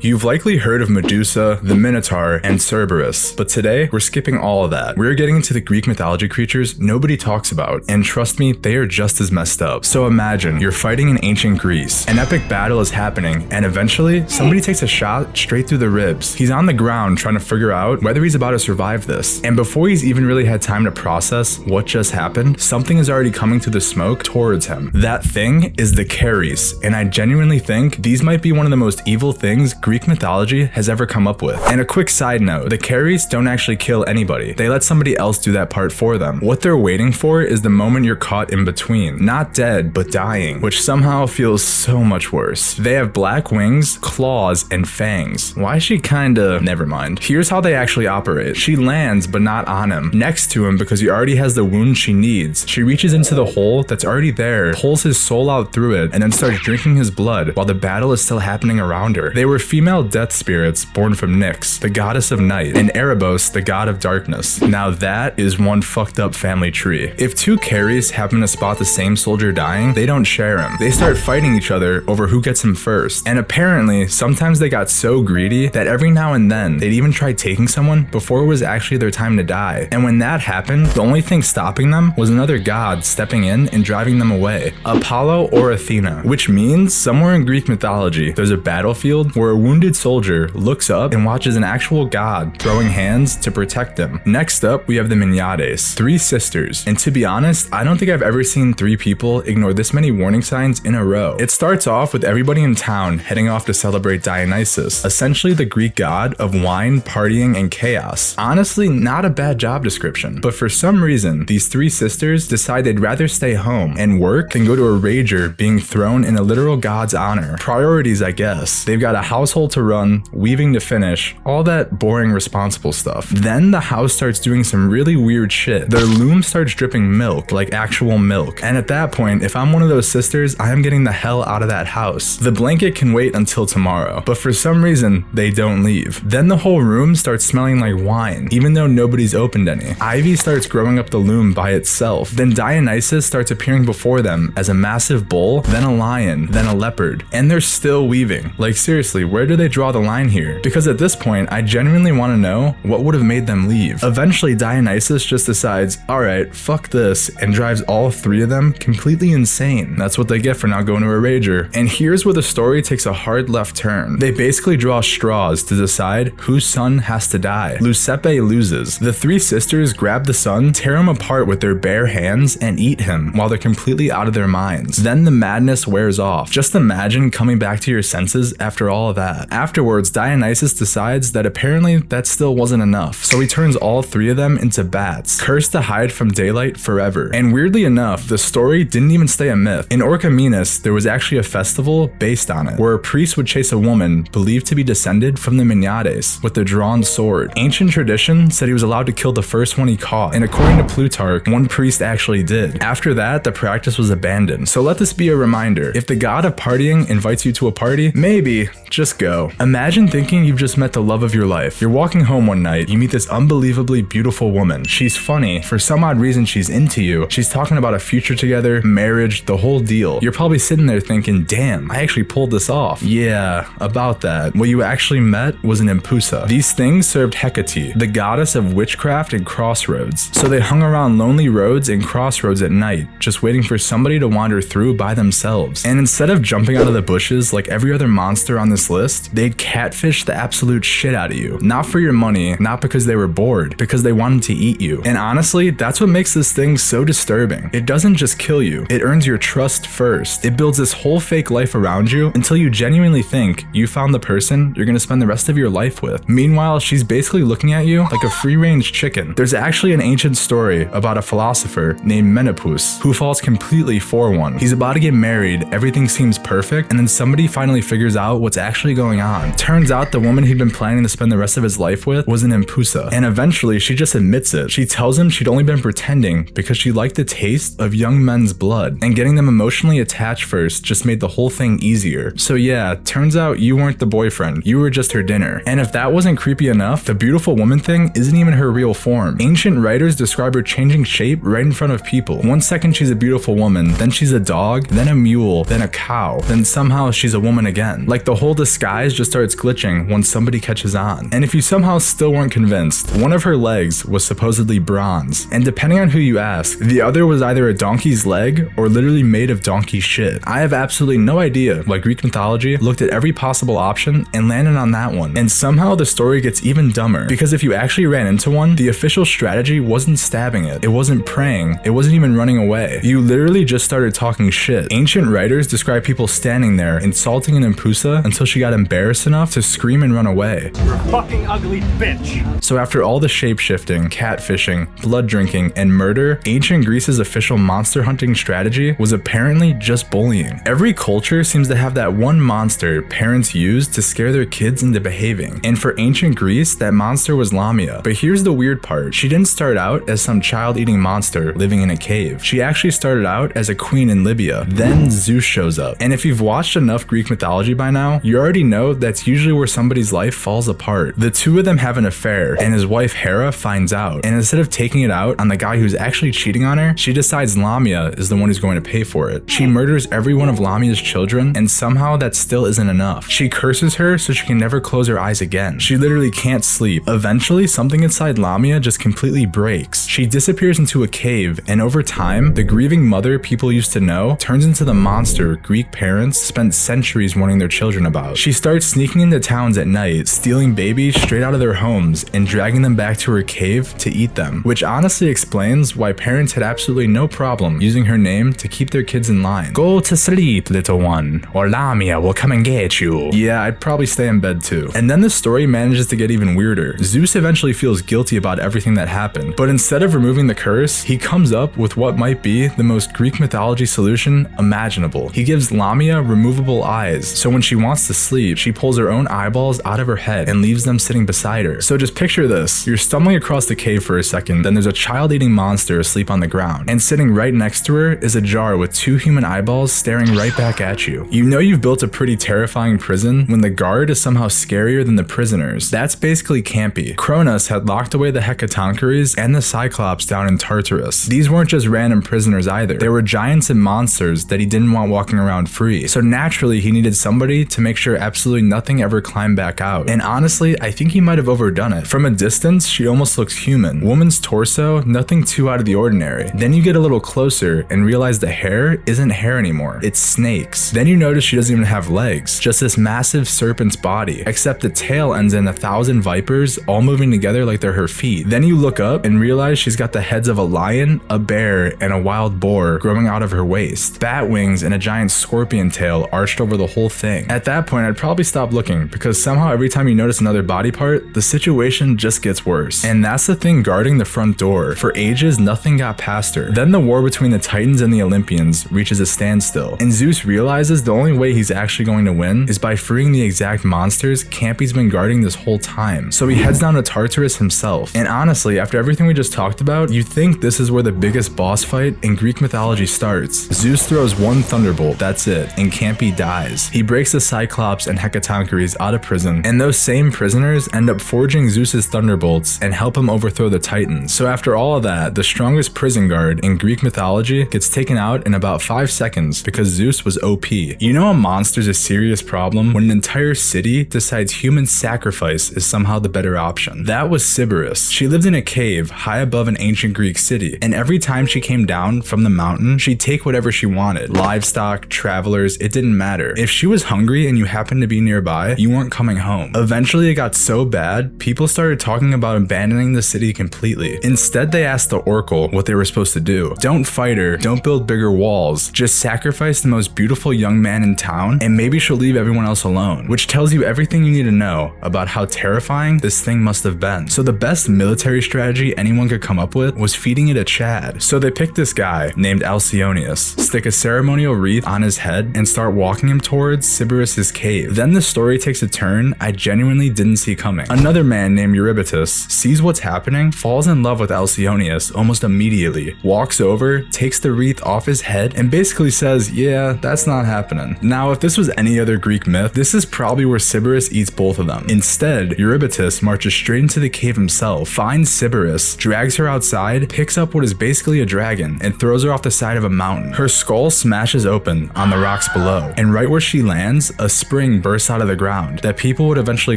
You've likely heard of Medusa, the Minotaur, and Sybaris, but today we're skipping all of that. We're getting into the Greek mythology creatures nobody talks about, and trust me, they are just as messed up. So imagine you're fighting in ancient Greece. An epic battle is happening, and eventually, somebody takes a shot straight through the ribs. He's on the ground trying to figure out whether he's about to survive this. And before he's even really had time to process what just happened, something is already coming through the smoke towards him. That thing is the Keres, and I genuinely think these might be one of the most evil things Greek mythology has ever come up with. And a quick side note, the Keres don't actually kill anybody. They let somebody else do that part for them. What they're waiting for is the moment you're caught in between. Not dead, but dying, which somehow feels so much worse. They have black wings, claws, and fangs. Why is she kinda... never mind. Here's how they actually operate. She lands, but not on him. Next to him, because he already has the wound she needs. She reaches into the hole that's already there, pulls his soul out through it, and then starts drinking his blood while the battle is still happening around her. They were female death spirits born from Nyx, the goddess of night, and Erebos, the god of darkness. Now that is one fucked up family tree. If two Keres happen to spot the same soldier dying, they don't share him. They start fighting each other over who gets him first. And apparently, sometimes they got so greedy that every now and then, they'd even try taking someone before it was actually their time to die. And when that happened, the only thing stopping them was another god stepping in and driving them away. Apollo or Athena, which means somewhere in Greek mythology, there's a battlefield where a wounded soldier looks up and watches an actual god throwing hands to protect him. Next up, we have the Minyades, three sisters. And to be honest, I don't think I've ever seen three people ignore this many warning signs in a row. It starts off with everybody in town heading off to celebrate Dionysus, essentially the Greek god of wine, partying, and chaos. Honestly, not a bad job description. But for some reason, these three sisters decide they'd rather stay home and work than go to a rager being thrown in a literal god's honor. Priorities, I guess. They've got a household to run, weaving to finish, all that boring responsible stuff. Then the house starts doing some really weird shit. Their loom starts dripping milk, like actual milk. And at that point, if I'm one of those sisters, I am getting the hell out of that house. The blanket can wait until tomorrow, but for some reason, they don't leave. Then the whole room starts smelling like wine, even though nobody's opened any. Ivy starts growing up the loom by itself. Then Dionysus starts appearing before them as a massive bull, then a lion, then a leopard. And they're still weaving. Like seriously, where do they draw the line here? Because at this point, I genuinely want to know what would have made them leave. Eventually, Dionysus just decides, alright, fuck this, and drives all three of them completely insane. That's what they get for not going to a rager. And here's where the story takes a hard left turn. They basically draw straws to decide whose son has to die. Lucepe loses. The three sisters grab the son, tear him apart with their bare hands, and eat him while they're completely out of their minds. Then the madness wears off. Just imagine coming back to your senses after all of that. Afterwards, Dionysus decides that apparently that still wasn't enough, so he turns all three of them into bats, cursed to hide from daylight forever. And weirdly enough, the story didn't even stay a myth. In Orchomenus, there was actually a festival based on it, where a priest would chase a woman believed to be descended from the Minyades with a drawn sword. Ancient tradition said he was allowed to kill the first one he caught, and according to Plutarch, one priest actually did. After that, the practice was abandoned. So let this be a reminder. If the god of partying invites you to a party, maybe just go. Imagine thinking you've just met the love of your life. You're walking home one night, you meet this unbelievably beautiful woman. She's funny, for some odd reason she's into you. She's talking about a future together, marriage, the whole deal. You're probably sitting there thinking, damn, I actually pulled this off. Yeah, about that. What you actually met was an Empusa. These things served Hecate, the goddess of witchcraft and crossroads. So they hung around lonely roads and crossroads at night, just waiting for somebody to wander through by themselves. And instead of jumping out of the bushes like every other monster on this list, they'd catfish the absolute shit out of you. Not for your money, not because they were bored, because they wanted to eat you. And honestly, that's what makes this thing so disturbing. It doesn't just kill you, it earns your trust first. It builds this whole fake life around you until you genuinely think you found the person you're gonna spend the rest of your life with. Meanwhile, she's basically looking at you like a free-range chicken. There's actually an ancient story about a philosopher named Menopus who falls completely for one. He's about to get married, everything seems perfect, and then somebody finally figures out what's actually going on. Turns out the woman he'd been planning to spend the rest of his life with was an Empusa, and eventually she just admits it. She tells him she'd only been pretending because she liked the taste of young men's blood, and getting them emotionally attached first just made the whole thing easier. So yeah, turns out you weren't the boyfriend, you were just her dinner. And if that wasn't creepy enough, the beautiful woman thing isn't even her real form. Ancient writers describe her changing shape right in front of people. One second she's a beautiful woman, then she's a dog, then a mule, then a cow, then somehow she's a woman again. Like the whole disguise eyes just starts glitching when somebody catches on. And if you somehow still weren't convinced, one of her legs was supposedly bronze, and depending on who you ask, the other was either a donkey's leg or literally made of donkey shit. I have absolutely no idea why Greek mythology looked at every possible option and landed on that one. And somehow the story gets even dumber, because if you actually ran into one, the official strategy wasn't stabbing it wasn't praying, it wasn't even running away. You literally just started talking shit. Ancient writers describe people standing there insulting an Empusa until she got embarrassed enough to scream and run away. You're a fucking ugly bitch. So after all the shape-shifting, catfishing, blood drinking, and murder, ancient Greece's official monster hunting strategy was apparently just bullying. Every culture seems to have that one monster parents use to scare their kids into behaving. And for ancient Greece, that monster was Lamia. But here's the weird part. She didn't start out as some child-eating monster living in a cave. She actually started out as a queen in Libya. Then Zeus shows up. And if you've watched enough Greek mythology by now, you already know that's usually where somebody's life falls apart. The two of them have an affair, and his wife Hera finds out. And instead of taking it out on the guy who's actually cheating on her, she decides Lamia is the one who's going to pay for it. She murders every one of Lamia's children, and somehow that still isn't enough. She curses her so she can never close her eyes again. She literally can't sleep. Eventually, something inside Lamia just completely breaks. She disappears into a cave, and over time, the grieving mother people used to know turns into the monster Greek parents spent centuries warning their children about. She starts sneaking into towns at night, stealing babies straight out of their homes, and dragging them back to her cave to eat them, which honestly explains why parents had absolutely no problem using her name to keep their kids in line. Go to sleep, little one, or Lamia will come and get you. Yeah, I'd probably stay in bed too. And then the story manages to get even weirder. Zeus eventually feels guilty about everything that happened, but instead of removing the curse, he comes up with what might be the most Greek mythology solution imaginable. He gives Lamia removable eyes, so when she wants to sleep, she pulls her own eyeballs out of her head and leaves them sitting beside her. So just picture this. You're stumbling across the cave for a second, then there's a child-eating monster asleep on the ground, and sitting right next to her is a jar with two human eyeballs staring right back at you. You know you've built a pretty terrifying prison when the guard is somehow scarier than the prisoners. That's basically Kampe. Kronos had locked away the Hecatoncheires and the Cyclops down in Tartarus. These weren't just random prisoners either. They were giants and monsters that he didn't want walking around free. So naturally, he needed somebody to make sure absolutely nothing ever climbed back out. And honestly, I think he might have overdone it. From a distance, she almost looks human. Woman's torso, nothing too out of the ordinary. Then you get a little closer and realize the hair isn't hair anymore. It's snakes. Then you notice she doesn't even have legs, just this massive serpent's body, except the tail ends in 1,000 vipers all moving together like they're her feet. Then you look up and realize she's got the heads of a lion, a bear, and a wild boar growing out of her waist. Bat wings and a giant scorpion tail arched over the whole thing. At that point, I'd probably stop looking, because somehow every time you notice another body part, the situation just gets worse. And that's the thing guarding the front door. For ages, nothing got past her. Then the war between the Titans and the Olympians reaches a standstill, and Zeus realizes the only way he's actually going to win is by freeing the exact monsters Kampe's been guarding this whole time. So he heads down to Tartarus himself. And honestly, after everything we just talked about, you think this is where the biggest boss fight in Greek mythology starts. Zeus throws one thunderbolt, that's it, and Kampe dies. He breaks the Cyclops and Hecatoncheires out of prison, and those same prisoners end up forging Zeus's thunderbolts and help him overthrow the Titans. So after all of that, the strongest prison guard in Greek mythology gets taken out in about 5 seconds because Zeus was OP. You know a monster's a serious problem when an entire city decides human sacrifice is somehow the better option. That was Sybaris. She lived in a cave high above an ancient Greek city, and every time she came down from the mountain, she'd take whatever she wanted. Livestock, travelers, it didn't matter. If she was hungry and you happened to be nearby, you weren't coming home. Eventually it got so bad, people started talking about abandoning the city completely. Instead, they asked the Oracle what they were supposed to do. Don't fight her, don't build bigger walls, just sacrifice the most beautiful young man in town, and maybe she'll leave everyone else alone, which tells you everything you need to know about how terrifying this thing must have been. So the best military strategy anyone could come up with was feeding it a Chad. So they picked this guy named Alcyoneus, stick a ceremonial wreath on his head, and start walking him towards Sybaris' cave. Then the story takes a turn I genuinely didn't see coming. Another man named Eurybatus sees what's happening, falls in love with Alcyoneus almost immediately, walks over, takes the wreath off his head, and basically says, yeah, that's not happening. Now, if this was any other Greek myth, this is probably where Sybaris eats both of them. Instead, Eurybatus marches straight into the cave himself, finds Sybaris, drags her outside, picks up what is basically a dragon, and throws her off the side of a mountain. Her skull smashes open on the rocks below, and right where she lands, a spring bursts out of the ground that people would eventually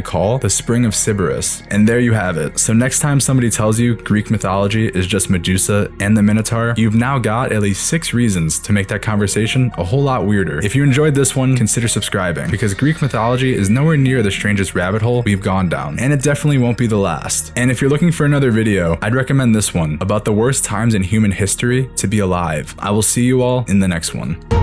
call the Spring of Sybaris. And there you have it. So next time somebody tells you Greek mythology is just Medusa and the Minotaur, you've now got at least 6 reasons to make that conversation a whole lot weirder. If you enjoyed this one, consider subscribing, because Greek mythology is nowhere near the strangest rabbit hole we've gone down, and it definitely won't be the last. And if you're looking for another video, I'd recommend this one about the worst times in human history to be alive. I will see you all in the next one.